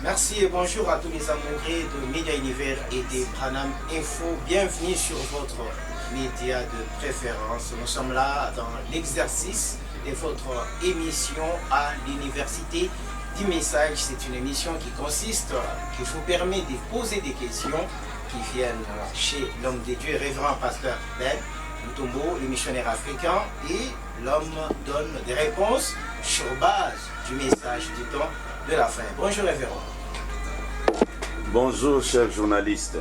Merci et bonjour à tous les amoureux de Média Univers et des Branham Info. Bienvenue sur votre média de préférence. Nous sommes là dans l'exercice de votre émission à l'Université du Message. C'est une émission qui consiste, qui vous permet de poser des questions qui viennent chez l'homme de Dieu, révérend pasteur Ben Mutombo, le missionnaire africain, et l'homme donne des réponses sur base du message du temps de la fin. Bonjour révérend. Bonjour chers journalistes.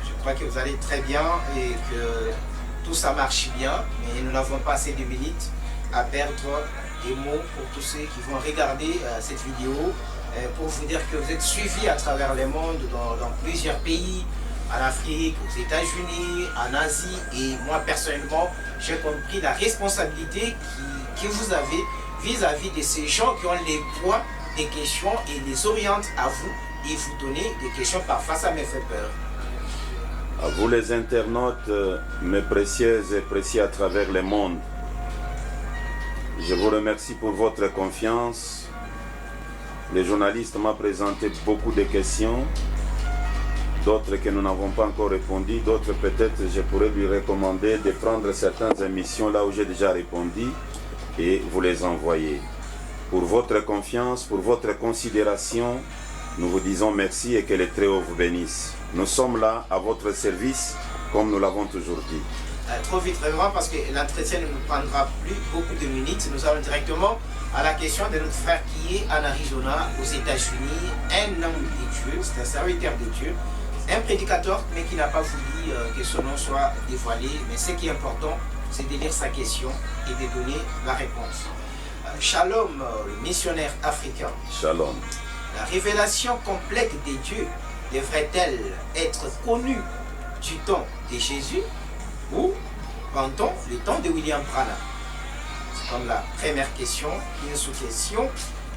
Je crois que vous allez très bien et que tout ça marche bien, mais nous n'avons pas assez de minutes à perdre des mots pour tous ceux qui vont regarder cette vidéo, pour vous dire que vous êtes suivis à travers le monde, dans plusieurs pays, en Afrique, aux États-Unis, en Asie, et moi personnellement, j'ai compris la responsabilité que vous avez vis-à-vis de ces gens qui ont les poids des questions et les orientent à vous et vous donner des questions. Parfois ça me fait peur. À vous les internautes, mes précieuses et précieux à travers le monde, je vous remercie pour votre confiance. Le journaliste m'a présenté beaucoup de questions, d'autres que nous n'avons pas encore répondu, d'autres peut-être je pourrais lui recommander de prendre certaines émissions là où j'ai déjà répondu et vous les envoyer. Pour votre confiance, pour votre considération, nous vous disons merci et que le Très-Haut vous bénisse. Nous sommes là à votre service comme nous l'avons toujours dit. Trop vite vraiment parce que l'entretien ne nous prendra plus beaucoup de minutes. Nous allons directement à la question de notre frère qui est en Arizona, aux États-Unis, un homme de Dieu, c'est un serviteur de Dieu, un prédicateur mais qui n'a pas voulu que son nom soit dévoilé. Mais ce qui est important, c'est de lire sa question et de donner la réponse. Shalom, le missionnaire africain. Shalom. La révélation complète de Dieu devrait-elle être connue du temps de Jésus ou pendant le temps de William Branham? C'est comme la première question, une sous-question.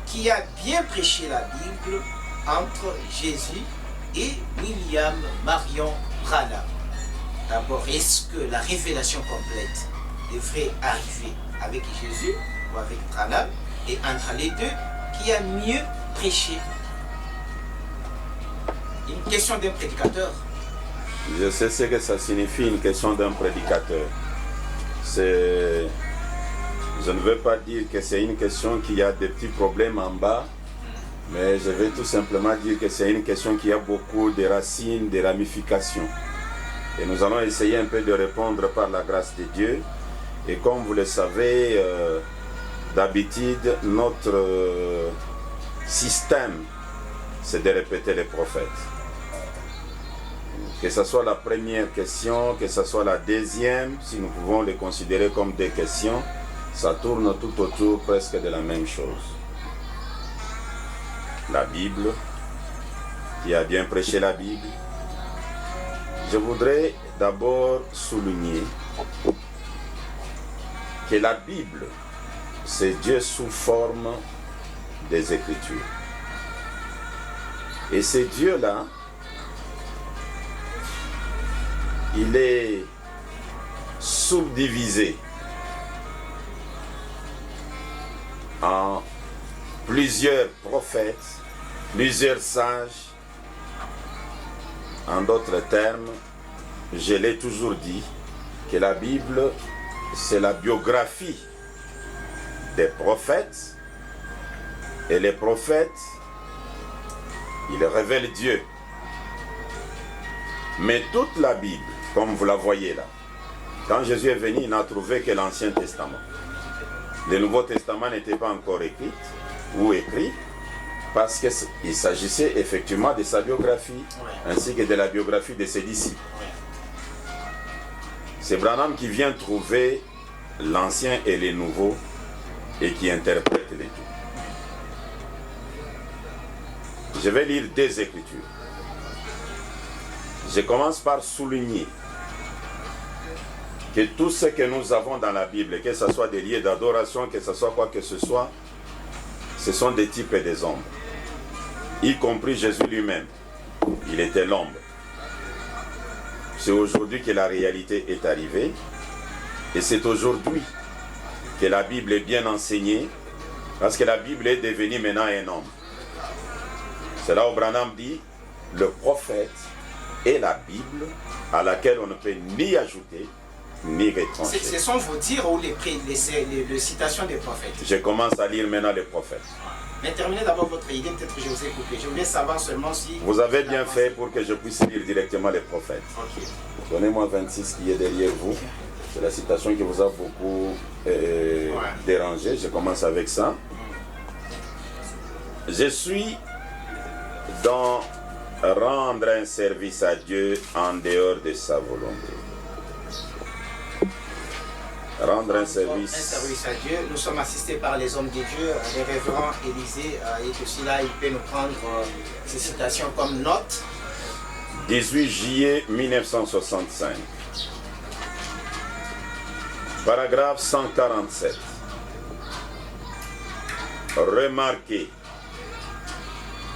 Qui a bien prêché la Bible entre Jésus et William Marion Branham? D'abord, est-ce que la révélation complète devrait arriver avec Jésus ou avec Branham? Et entre les deux, qui a mieux prêché? Une question d'un prédicateur. Je sais ce que ça signifie, une question d'un prédicateur. Je ne veux pas dire que c'est une question qui a des petits problèmes en bas, mais je vais tout simplement dire que c'est une question qui a beaucoup de racines, de ramifications. Et nous allons essayer un peu de répondre par la grâce de Dieu. Et comme vous le savez, d'habitude, notre système, c'est de répéter les prophètes. Que ce soit la première question, que ce soit la deuxième, si nous pouvons les considérer comme des questions, ça tourne tout autour presque de la même chose. La Bible, qui a bien prêché la Bible. Je voudrais d'abord souligner que la Bible, c'est Dieu sous forme des Écritures. Et ce Dieu-là, il est subdivisé en plusieurs prophètes, plusieurs sages. En d'autres termes, je l'ai toujours dit, que la Bible, c'est la biographie des prophètes, et les prophètes, ils révèlent Dieu. Mais toute la Bible, comme vous la voyez là, quand Jésus est venu, il n'a trouvé que l'Ancien Testament. Le Nouveau Testament n'était pas encore écrit, ou écrit, parce qu'il s'agissait effectivement de sa biographie, ainsi que de la biographie de ses disciples. C'est Branham qui vient trouver l'Ancien et le Nouveau, et qui interprète les deux. Je vais lire deux Écritures. Je commence par souligner que tout ce que nous avons dans la Bible, que ce soit des lieux d'adoration, que ce soit quoi que ce soit, ce sont des types et des ombres. y compris Jésus lui-même. Il était l'ombre. C'est aujourd'hui que la réalité est arrivée, et c'est aujourd'hui que la Bible est bien enseignée, parce que la Bible est devenue maintenant un homme. C'est là où Branham dit, le prophète est la Bible à laquelle on ne peut ni ajouter, ni retrancher. Ce sont vos dires ou les citations des prophètes? Je commence à lire maintenant les prophètes. Mais terminez d'abord votre idée, peut-être que je vous ai coupé. Je voulais savoir seulement si... Vous avez bien fait pour que je puisse lire directement les prophètes. Okay. Donnez-moi 26 qui est derrière vous. C'est la citation qui vous a beaucoup dérangé. Je commence avec ça. Je suis dans rendre un service à Dieu en dehors de sa volonté. Rendre un service à Dieu. Nous sommes assistés par les hommes de Dieu. Le révérend Élisée est aussi là. Il peut nous prendre ces citations comme note. 18 juillet 1965. Paragraphe 147. Remarquez.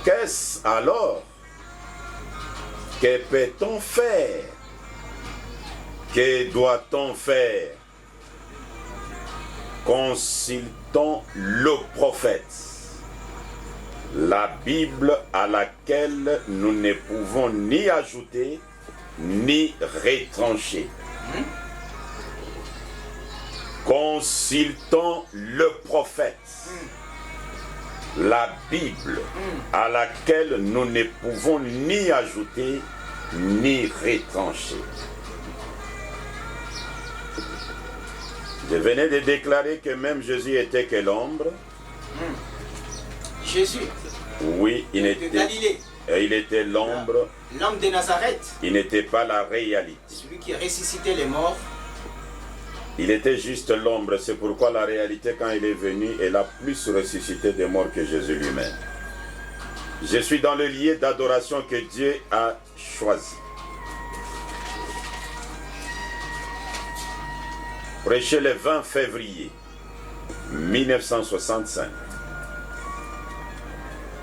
Qu'est-ce alors? Que peut-on faire? Que doit-on faire? Consultons le prophète, la Bible à laquelle nous ne pouvons ni ajouter ni retrancher. Consultons le prophète, la Bible à laquelle nous ne pouvons ni ajouter ni retrancher. Je venais de déclarer que même Jésus était que l'ombre. Jésus? Oui, il était de Galilée. Il était l'ombre. L'homme de Nazareth. Il n'était pas la réalité. Celui qui ressuscitait les morts. Il était juste l'ombre. C'est pourquoi la réalité, quand il est venu, elle a plus ressuscité des morts que Jésus lui-même. Je suis dans le lieu d'adoration que Dieu a choisi. Prêché le 20 février 1965.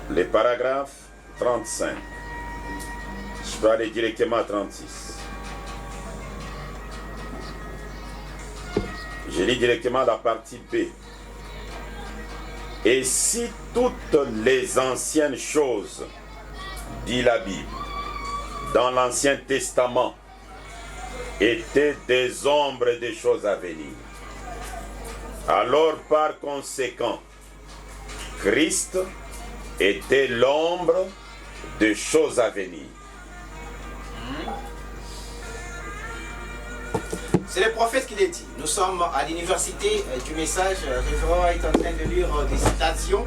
Le paragraphe 35. Je peux aller directement à 36. Je lis directement la partie B. Et si toutes les anciennes choses, dit la Bible, dans l'Ancien Testament, étaient des ombres des choses à venir. Alors par conséquent, Christ était l'ombre des choses à venir. C'est le prophète qui l'a dit. Nous sommes à l'université du message. Révérend est en train de lire des citations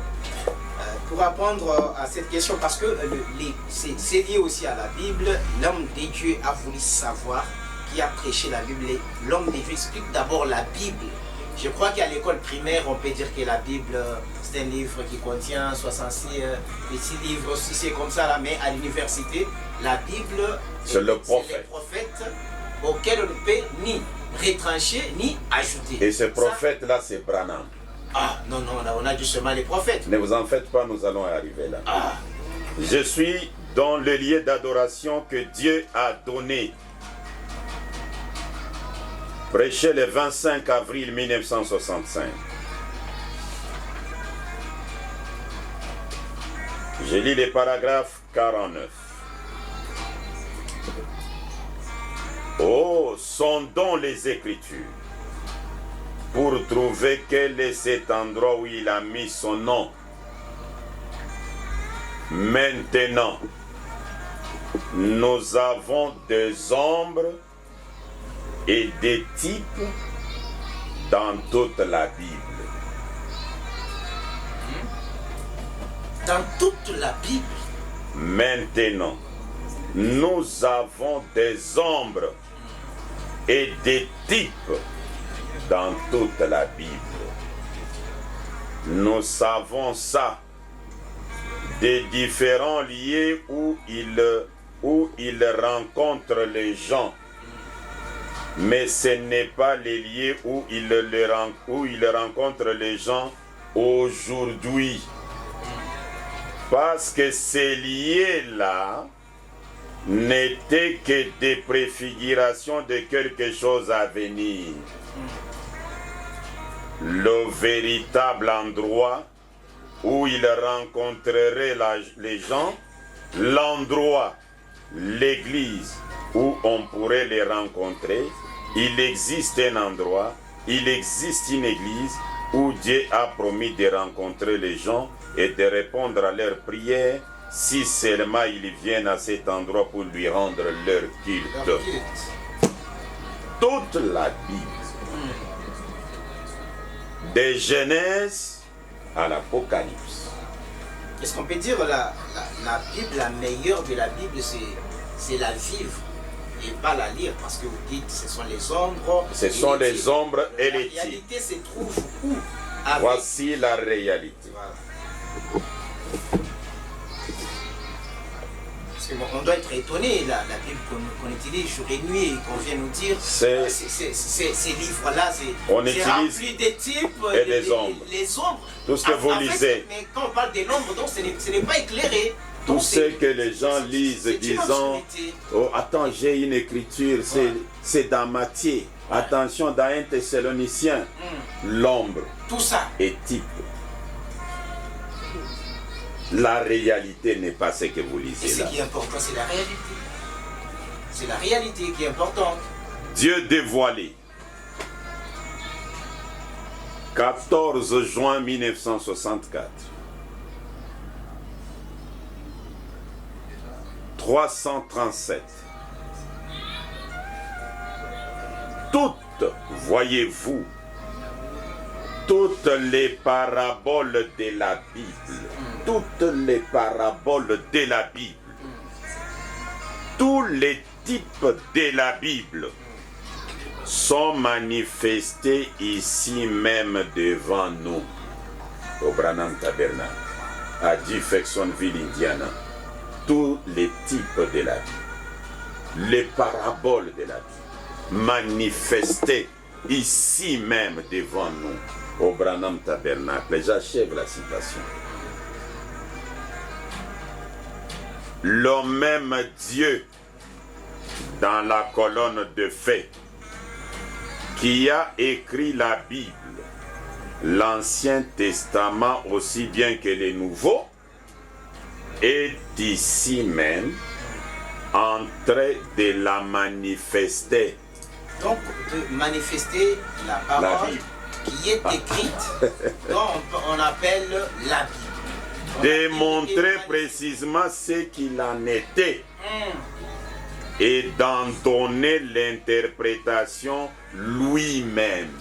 pour répondre à cette question parce que c'est lié aussi à la Bible. L'homme de Dieu a voulu savoir qui a prêché la Bible. L'homme de Dieu explique d'abord la Bible. Je crois qu'à l'école primaire, on peut dire que la Bible, c'est un livre qui contient 66 petits livres, aussi c'est comme ça là, mais à l'université, la Bible, c'est le prophète auquel on ne peut ni retrancher ni ajouter. Et ce prophète-là, c'est Branham. Ah, non, on a justement les prophètes. Ne vous en faites pas, nous allons arriver là. Ah. Je suis dans le lieu d'adoration que Dieu a donné. Prêché le 25 avril 1965. Je lis les paragraphes 49. Oh, sondons les Écritures pour trouver quel est cet endroit où il a mis son nom. Maintenant, nous avons des ombres et des types dans toute la Bible. Dans toute la Bible. Maintenant, nous avons des ombres et des types dans toute la Bible. Nous savons ça des différents lieux où il rencontre les gens. Mais ce n'est pas les lieux où il rencontre les gens aujourd'hui. Parce que ces liés-là n'étaient que des préfigurations de quelque chose à venir. Le véritable endroit où il rencontrerait les gens, l'endroit, l'église où on pourrait les rencontrer, il existe un endroit, il existe une église où Dieu a promis de rencontrer les gens et de répondre à leurs prières si seulement ils viennent à cet endroit pour lui rendre leur culte. Toute la Bible, de Genèse à l'Apocalypse. Est-ce qu'on peut dire la Bible, la meilleure de la Bible, c'est la vivre et pas la lire, parce que vous dites ce sont les ombres. Ce sont les ombres et les titres. La réalité se trouve où? Voici la réalité. Voilà. Parce qu'on doit être étonné, la Bible qu'on utilise jour et nuit, et qu'on vient nous dire, ces livres-là, c'est rempli des types et des ombres. Les ombres. Tout ce que vous lisez. Mais quand on parle des nombres, donc ce n'est pas éclairé. Tout ce que les gens lisent disant, oh, attends, j'ai une écriture, c'est dans Matthieu. Attention, dans 1 Thessaloniciens, l'ombre tout ça est type. La réalité n'est pas ce que vous lisez. Et ce qui est important, c'est la réalité. C'est la réalité qui est importante. Dieu dévoilé. 14 juin 1964. 337. Toutes, voyez-vous, toutes les paraboles de la Bible, toutes les paraboles de la Bible, tous les types de la Bible sont manifestés ici même devant nous, au Branham Tabernacle, à Jeffersonville, Indiana. Tous les types de la Bible, les paraboles de la Bible, manifestées ici même devant nous, au Branham Tabernacle. J'achève la citation. Le même Dieu, dans la colonne de faits, qui a écrit la Bible, l'Ancien Testament aussi bien que le Nouveau, est ici même en train de la manifester. Donc, de manifester la parole qui est écrite, dont on appelle la Bible. Démontrer précisément ce qu'il en était et d'en donner l'interprétation lui-même.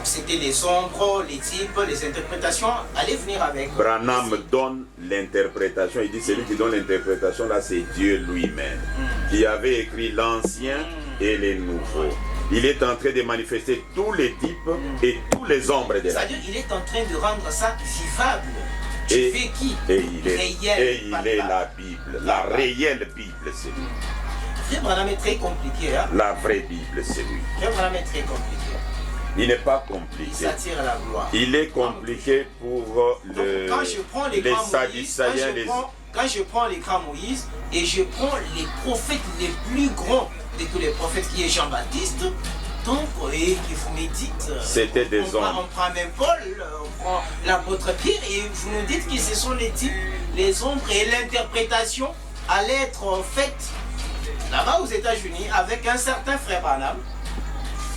C'était les ombres, les types, les interprétations, allez venir avec. Branham donne l'interprétation, il dit celui qui donne l'interprétation là c'est Dieu lui-même, qui avait écrit l'ancien et les nouveaux. Il est en train de manifester tous les types et tous les ombres de la C'est-à-dire il est en train de rendre ça vivable. Et il est la Bible, la réelle Bible c'est lui. Frère Branham est très compliqué. Hein? La vraie Bible c'est lui. Frère Branham est très compliqué. Il n'est pas compliqué. Il s'attire à la gloire. Il est compliqué pour les Sadducéens. Quand je prends les grands Moïse et je prends les prophètes les plus grands de tous les prophètes qui est Jean-Baptiste, donc, et que vous me dites, c'était des hommes. On prend même Paul, on prend l'apôtre Pierre et vous nous dites que ce sont les types, les ombres et l'interprétation allait être faite là-bas aux États-Unis avec un certain frère Branham.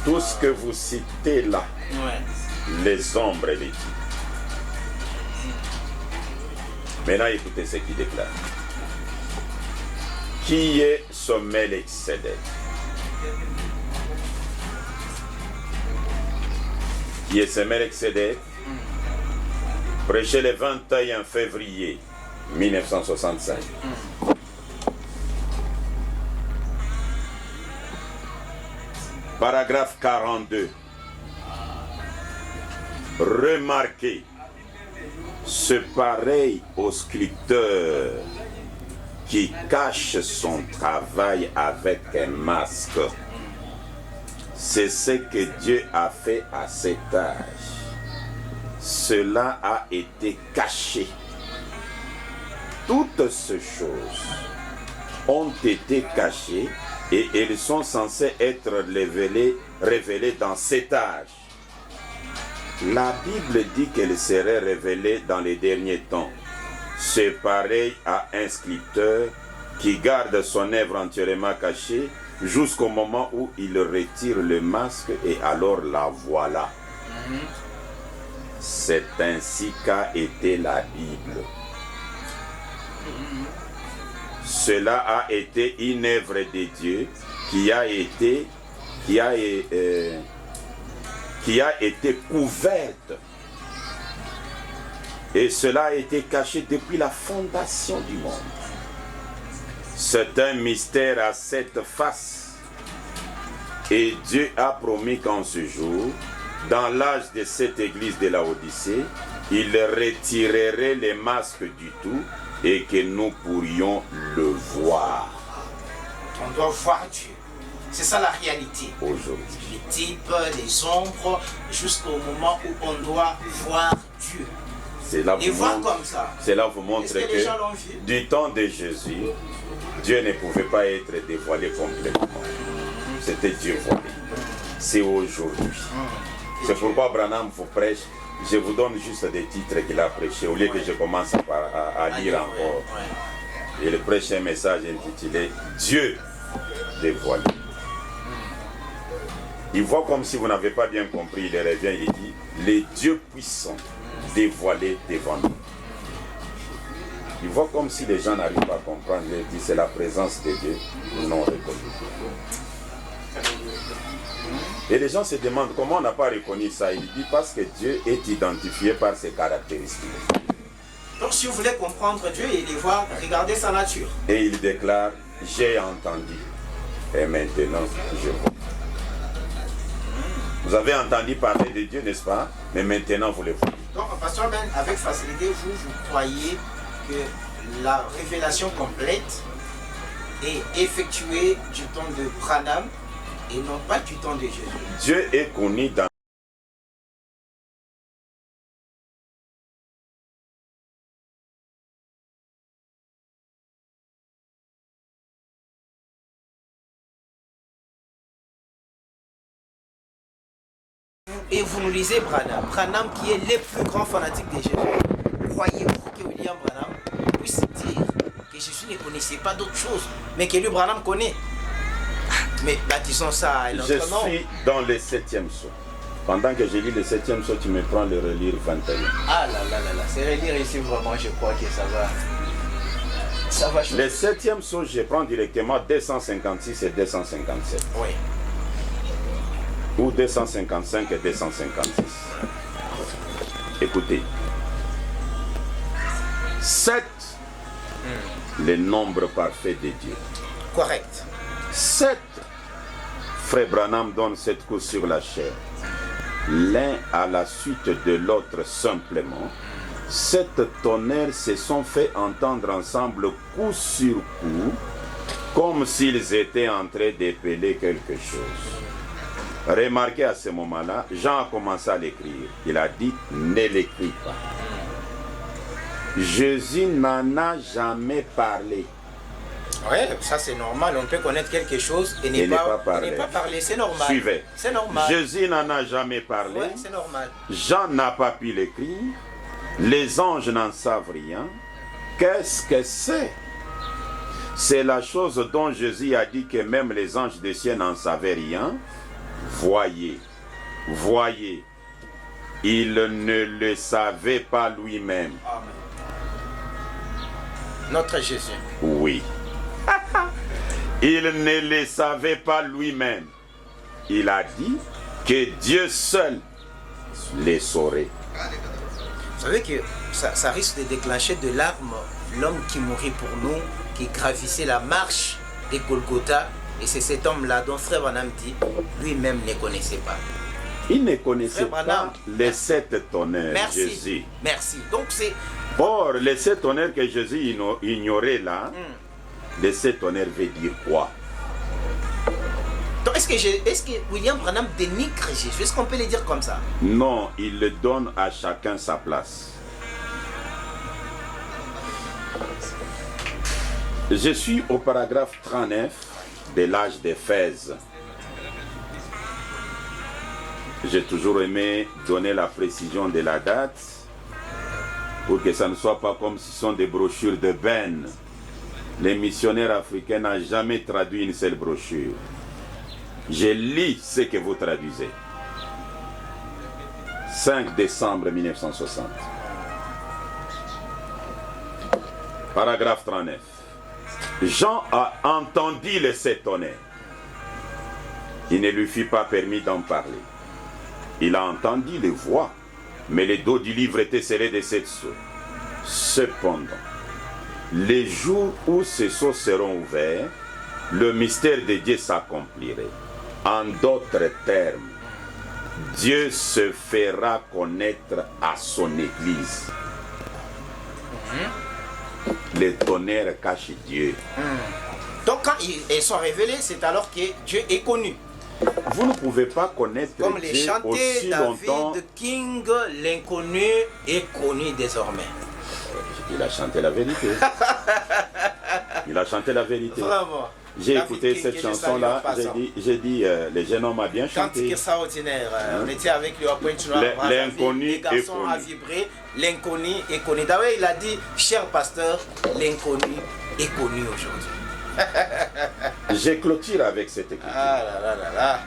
Tout ce que vous citez là, les ombres et les types. Maintenant, écoutez ce qu'il déclare. Qui est ce Melchizedek? Qui est ce Melchizedek? Prêché le 21 février 1965. Paragraphe 42. Remarquez, ce pareil au sculpteur qui cache son travail avec un masque. C'est ce que Dieu a fait à cet âge. Cela a été caché toutes ces choses ont été cachées et elles sont censées être révélées dans cet âge. La Bible dit qu'elles seraient révélées dans les derniers temps. C'est pareil à un sculpteur qui garde son œuvre entièrement cachée jusqu'au moment où il retire le masque et alors la voilà. C'est ainsi qu'a été la Bible. Cela a été une œuvre de Dieu qui a été couverte. Et cela a été caché depuis la fondation du monde. C'est un mystère à cette face. Et Dieu a promis qu'en ce jour, dans l'âge de cette église de Laodicée, il retirerait les masques du tout et que nous pourrions le voir. On doit voir Dieu. C'est ça la réalité. Aujourd'hui. Les types, les ombres, jusqu'au moment où on doit voir Dieu. C'est là Et voir comme ça. C'est là vous montre que les gens l'ont vu? Du temps de Jésus, Dieu ne pouvait pas être dévoilé complètement. C'était Dieu voilé. C'est aujourd'hui. C'est pourquoi Branham vous prêche. Je vous donne juste des titres qu'il a prêchés au lieu que je commence à lire encore. Il prêche un message intitulé Dieu dévoilé. Il voit comme si vous n'avez pas bien compris, il revient, il dit les dieux puissants dévoilés devant nous. Il voit comme si les gens n'arrivent pas à comprendre, il dit c'est la présence de Dieu non reconnue. Et les gens se demandent comment on n'a pas reconnu ça. Il dit parce que Dieu est identifié par ses caractéristiques. Donc si vous voulez comprendre Dieu et les voir, regardez sa nature. Et il déclare, j'ai entendu et maintenant je vois. Vous avez entendu parler de Dieu, n'est-ce pas? Mais maintenant vous le voyez. Donc, Pasteur Ben, avec facilité, vous croyez que la révélation complète est effectuée du temps de Branham et non pas du temps de Jésus. Dieu est connu dans et vous nous lisez Branham. Branham qui est le plus grand fanatique de Jésus. Croyez-vous que William Branham puisse dire que Jésus ne connaissait pas d'autre chose, mais que lui Branham connaît? Mais baptisons ça à notre nom. Je suis dans le 7e saut. Pendant que je lis le 7e saut, tu me prends le relire 21. Ah là là là là, c'est relire ici vraiment, je crois que ça va. Ça va changer. Le 7e saut, je prends directement 256 et 257. Oui. Ou 255 et 256. Écoutez. 7, le nombre parfait de Dieu. Correct. 7, Frère Branham donne 7 coups sur la chair. L'un à la suite de l'autre simplement. 7 tonnerres se sont fait entendre ensemble coup sur coup, comme s'ils étaient en train d'épeler quelque chose. Remarquez à ce moment-là, Jean a commencé à l'écrire. Il a dit, ne l'écris pas. Jésus n'en a jamais parlé. Oui, ça c'est normal. On peut connaître quelque chose et ne pas parler. C'est normal. Suivez. C'est normal. Jésus n'en a jamais parlé. Oui, c'est normal. Jean n'a pas pu l'écrire. Les anges n'en savent rien. Qu'est-ce que c'est? C'est la chose dont Jésus a dit que même les anges des cieux n'en savaient rien. Voyez, voyez, il ne le savait pas lui-même. Amen. Notre Jésus. Oui. Il ne le savait pas lui-même. Il a dit que Dieu seul les saurait. Vous savez que ça risque de déclencher de larmes l'homme qui mourit pour nous, qui gravissait la marche des Golgotha. Et c'est cet homme-là dont Frère Branham dit, lui-même ne connaissait pas. Il ne connaissait pas les 7 tonnerres. Merci. Jésus. Merci. Donc c'est... Or, les 7 tonnerres que Jésus ignorait là, les 7 tonnerres veut dire quoi? Donc est-ce que William Branham dénigre Jésus? Est-ce qu'on peut le dire comme ça? Non, il le donne à chacun sa place. Je suis au paragraphe 39 de l'âge d'Éphèse. J'ai toujours aimé donner la précision de la date pour que ça ne soit pas comme si ce sont des brochures de Ben. Les missionnaires africains n'ont jamais traduit une seule brochure. Je lis ce que vous traduisez. 5 décembre 1960. Paragraphe 39. Jean a entendu le s'étonner. Il ne lui fut pas permis d'en parler. Il a entendu les voix, mais les dos du livre étaient scellés de 7 sceaux. Cependant, les jours où ces sceaux seront ouverts, le mystère de Dieu s'accomplirait. En d'autres termes, Dieu se fera connaître à son Église. Les tonnerres cachent Dieu. Donc quand ils sont révélés, c'est alors que Dieu est connu. Vous ne pouvez pas connaître Comme les Dieu chantait aussi longtemps. David King, l'inconnu est connu désormais. Il a chanté la vérité. Il a chanté la vérité. Vraiment. J'ai David écouté King, cette que je chanson-là, salue en passant. j'ai dit le jeune homme a bien Cantique chanté. extraordinaire. On était avec lui à Pointe-Noire. L'inconnu Les est garçons connu. a vibré. L'inconnu est connu. D'ailleurs, il a dit, cher pasteur, l'inconnu est connu aujourd'hui. Je clôture avec cette écriture. Ah là là là là.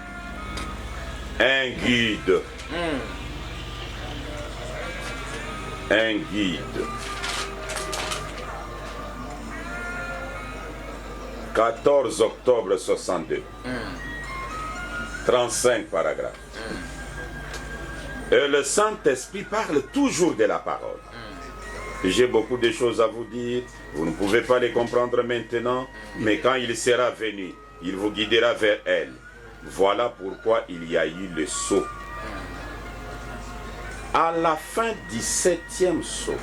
Un guide. Un guide. 14 octobre 62. 35 paragraphes. Et le Saint-Esprit parle toujours de la parole. J'ai beaucoup de choses à vous dire. Vous ne pouvez pas les comprendre maintenant, mais quand il sera venu, il vous guidera vers elle. Voilà pourquoi il y a eu le sceau. À la fin du 7e sceau,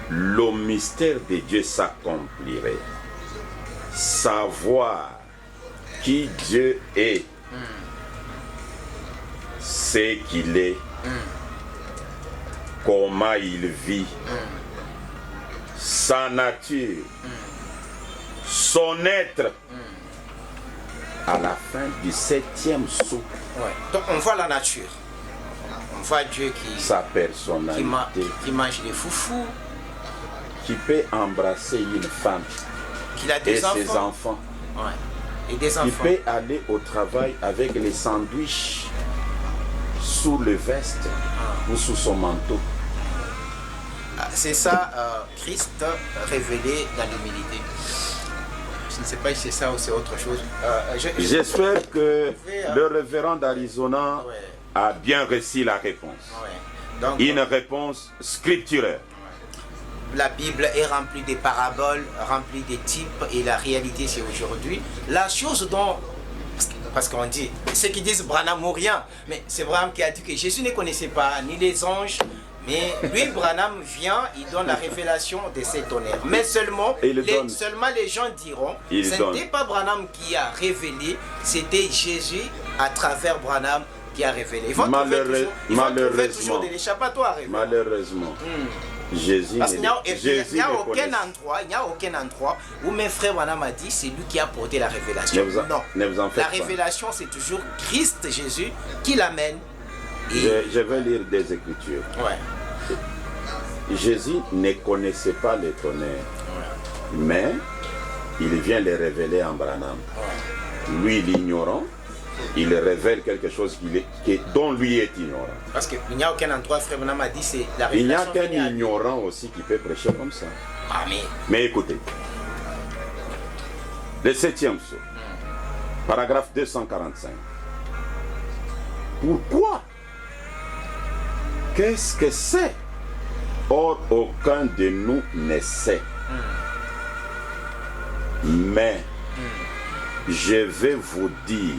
le mystère de Dieu s'accomplirait. Savoir qui Dieu est, ce qu'il est, comment il vit, sa nature, son être. À la fin du 7e sceau, Ouais. Donc on voit la nature. On voit Dieu sa personnalité, qui mange des foufous, qui peut embrasser une femme qu'il a et des ses enfants. enfants, Ouais. Et des qui enfants. peut aller au travail avec les sandwichs sous le veste ou sous son manteau. C'est ça, Christ révélé dans l'humilité. Je ne sais pas si c'est ça ou c'est autre chose. J'espère que le révérend d'Arizona Ouais. a bien reçu la réponse. Ouais. Donc, Une réponse scripturaire. la Bible est remplie de paraboles, remplie de types, et la réalité c'est aujourd'hui. La chose dont, parce qu'on dit, ceux qui disent Branham ou rien, mais c'est Branham qui a dit que Jésus ne connaissait pas ni les anges, mais lui, Branham vient, il donne la révélation de ces tonnerres. Mais seulement, seulement les gens diront, ce n'était pas Branham qui a révélé, c'était Jésus à travers Branham qui a révélé. Ils vont trouver toujours de l'échappatoire. Malheureusement. Jésus Parce qu'il n'y a aucun endroit où mes frères Branham a dit c'est lui qui a porté la révélation. Non. La révélation, c'est toujours Christ Jésus qui l'amène. Je vais lire des Écritures. Ouais. Jésus ne connaissait pas les tonnerres, mais il vient les révéler en Branham. Lui, l'ignorant, il révèle quelque chose dont lui est ignorant. Parce qu'il n'y a aucun endroit, frère Branham a dit, c'est la il n'y a révélation. qu'un ignorant aussi qui peut prêcher comme ça. Amen. Mais écoutez, le 7e sceau, paragraphe 245. Pourquoi? Qu'est-ce que c'est? Or, aucun de nous ne sait. Mais je vais vous dire,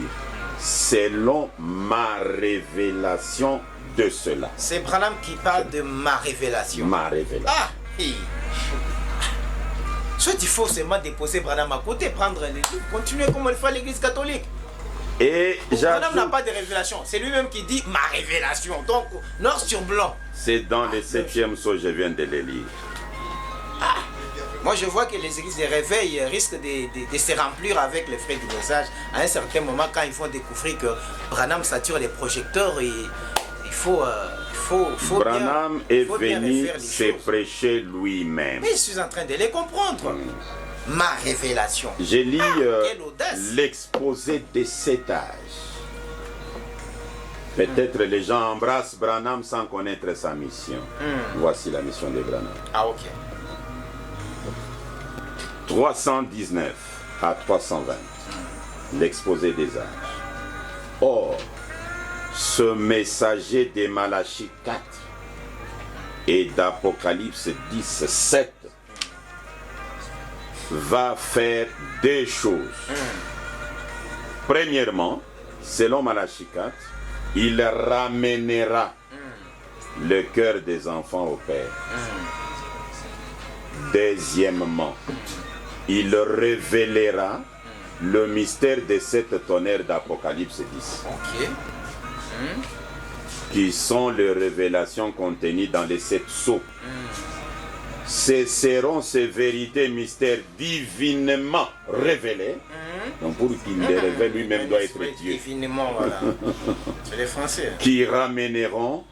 selon ma révélation de cela. C'est Branham qui parle de ma révélation. Ma révélation. Ah! Soit il faut seulement déposer Branham à côté, prendre les livres, continuer comme on le fait à l'église catholique. Et Branham n'a pas de révélation, c'est lui-même qui dit ma révélation. Donc, noir sur blanc. C'est dans le 7e sceau, je viens de le lire. Moi, je vois que les églises de réveil risquent de se remplir avec les frais du message. À un certain moment, quand ils vont découvrir que Branham sature les projecteurs, il faut Branham est venu se prêcher lui-même. Mais je suis en train de les comprendre. Ma révélation. Je lis l'exposé de cet âge. Peut-être les gens embrassent Branham sans connaître sa mission. Voici la mission de Branham. Ah, ok. 319 à 320. L'exposé des âges. Or, ce messager de Malachie 4 et d'Apocalypse 10, 7 va faire deux choses. Premièrement, selon Malachie 4, il ramènera le cœur des enfants au Père. Deuxièmement, il révélera le mystère des 7 tonnerres d'Apocalypse 10. Ok. Qui sont les révélations contenues dans les 7 sceaux. Ce seront ces vérités mystères divinement révélées. Donc pour qu'il les révèle lui-même doit être Dieu. Divinement, voilà. C'est les Français. Qui ramèneront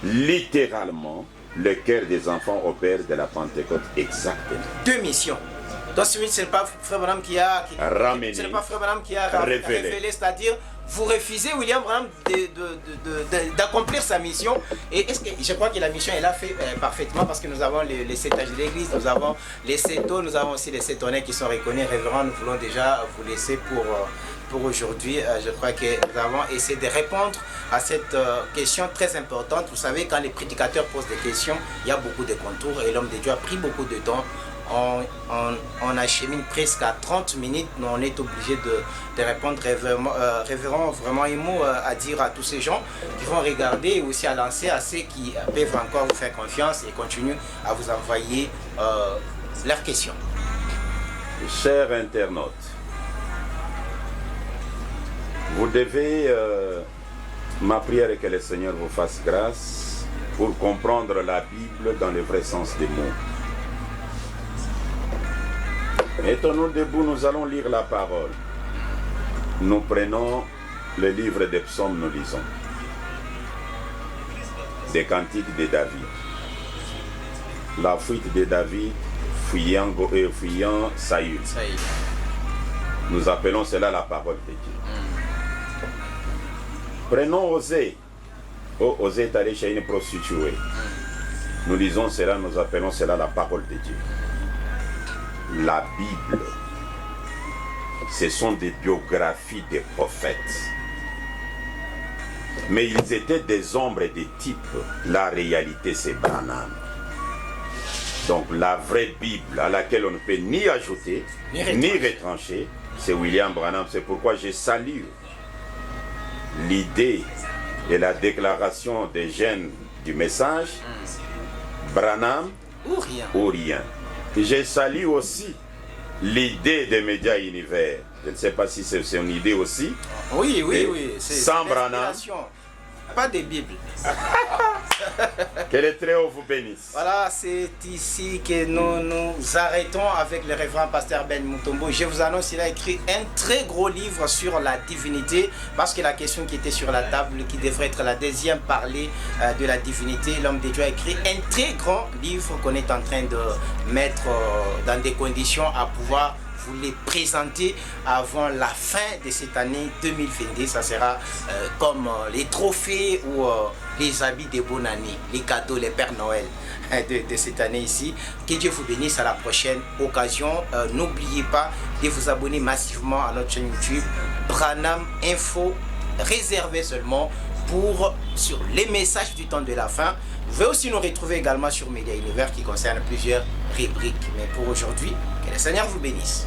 littéralement le cœur des enfants au Père de la Pentecôte. Exactement. 2 missions. Donc ce n'est pas Frère Branham qui a ramené, ce n'est pas Frère Branham qui a révélé, c'est-à-dire vous refusez William Branham d'accomplir sa mission. Et est-ce que je crois que la mission elle a fait parfaitement, parce que nous avons les 7 âges de l'église, nous avons les 7 eaux, nous avons aussi les 7 honnêtes qui sont reconnus. Révérend, nous voulons déjà vous laisser pour aujourd'hui. Je crois que nous avons essayé de répondre à cette question très importante. Vous savez, quand les prédicateurs posent des questions, il y a beaucoup de contours et l'homme de Dieu a pris beaucoup de temps. On achemine presque à 30 minutes, mais on est obligé de répondre. Révérend, vraiment un mot à dire à tous ces gens qui vont regarder, et aussi à lancer à ceux qui peuvent encore vous faire confiance et continuent à vous envoyer leurs questions. Chers internautes, vous devez, ma prière est que le Seigneur vous fasse grâce pour comprendre la Bible dans le vrai sens des mots. Mettons-nous debout, nous allons lire la parole. Nous prenons le livre des psaumes, nous lisons. Des cantiques de David. La fuite de David fuyant Saül. Nous appelons cela la parole de Dieu. Prenons Osée. Oh, Osée est allé chez une prostituée. Nous lisons cela, nous appelons cela la parole de Dieu. La Bible, ce sont des biographies des prophètes. Mais ils étaient des ombres et des types. La réalité, c'est Branham. Donc la vraie Bible à laquelle on ne peut ni ajouter, ni retrancher, c'est William Branham. C'est pourquoi je salue l'idée et la déclaration des jeunes du message, Branham ou rien. Et je salue aussi l'idée des médias univers. Je ne sais pas si c'est une idée aussi. Oui. Sans Branham. Pas de Bible. Que le Très-Haut vous bénisse. Voilà, c'est ici que nous arrêtons avec le révérend pasteur Ben Mutombo. Je vous annonce qu'il a écrit un très gros livre sur la divinité, parce que la question qui était sur la table, qui devrait être la deuxième, parlait de la divinité. L'homme de Dieu a écrit un très grand livre qu'on est en train de mettre dans des conditions à pouvoir vous les présenter avant la fin de cette année 2022. Ça sera comme les trophées ou les habits de bonne année, les cadeaux, les Pères Noël de cette année ici. Que Dieu vous bénisse, à la prochaine occasion. N'oubliez pas de vous abonner massivement à notre chaîne YouTube Branham Info, réservé seulement sur les messages du temps de la fin. Vous pouvez aussi nous retrouver également sur Média Univers qui concerne plusieurs rubriques. Mais pour aujourd'hui, que le Seigneur vous bénisse.